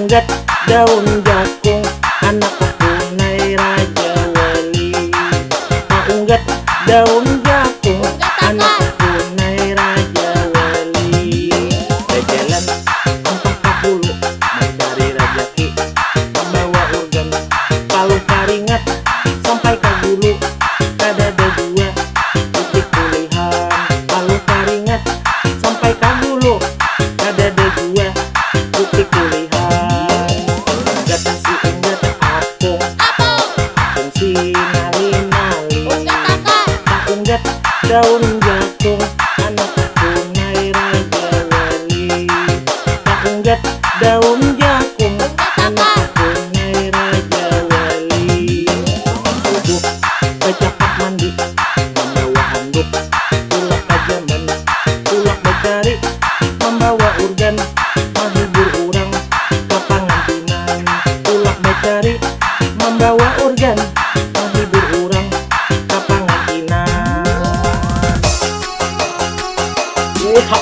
unggat daun jakung, anak kepunai raja wali. Unggat daun jakung, anak kepunai raja wali. Berjalan 40 mencari rejeki, membawa urgan palu karingat sampai ke gulu. Kada ada dua titik pulihan, palu karingat sampai ke gulu. Kada ada dua titik pulihan. Gata si unggat apung, apung si nali-nali. Unggat daun jakung, anak kepunai raja wali. Unggat daun jakung, anak kepunai raja wali. Subuh cepat mandi, membawa handuk, tulak kajaman, tulak mencari, membawa urgan, menghibur orang ke pangantinan. Tulak mencari, membawa urgan, menghibur orang ke pangantinan. Yeha.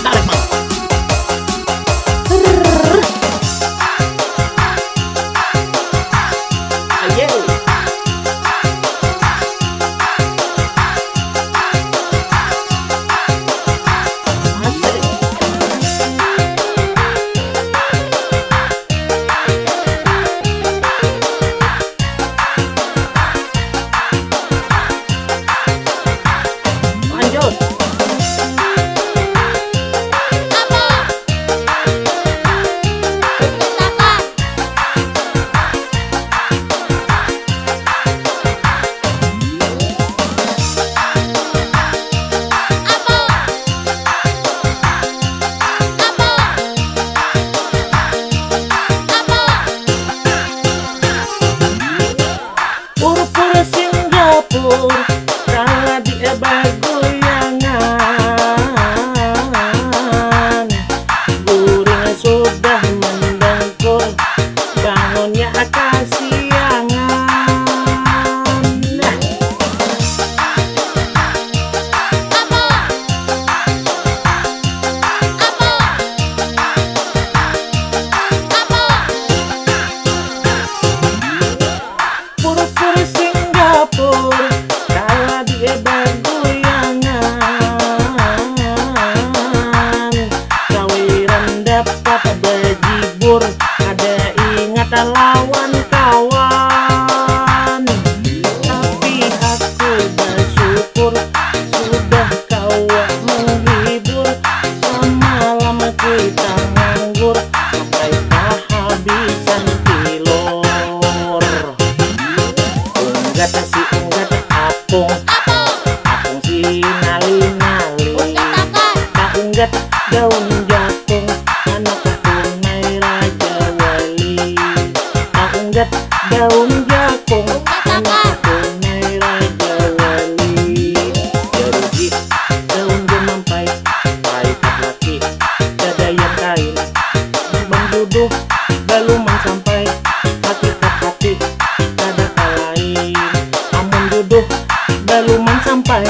Tarik Mang. Ayo. Asik. Lanjut. Pura-pura Singapura, kalah di goyangan. Guring sudah mendengkur, bangunnya kasiangan. Nah, pura-pura Singapura, kalah di goyangan. Cawiran dapat bejibur, ada ingat lawan kawan. Tapi aku bersyukur sudah kau menghibur. Semalam kita nganggur sampai kehabisan kilor. Unggat si unggat apung, apung si nali-nali. Unggat daun jakung, anak kepunai raja wali. Unggat daun jakung, anak kepunai raja wali. Jeruji daun gemampai, paikat laki, dadayan kain. Bang duduh baluman sampai, hakikat hati kada kalain. Amun duduh baluman sampai,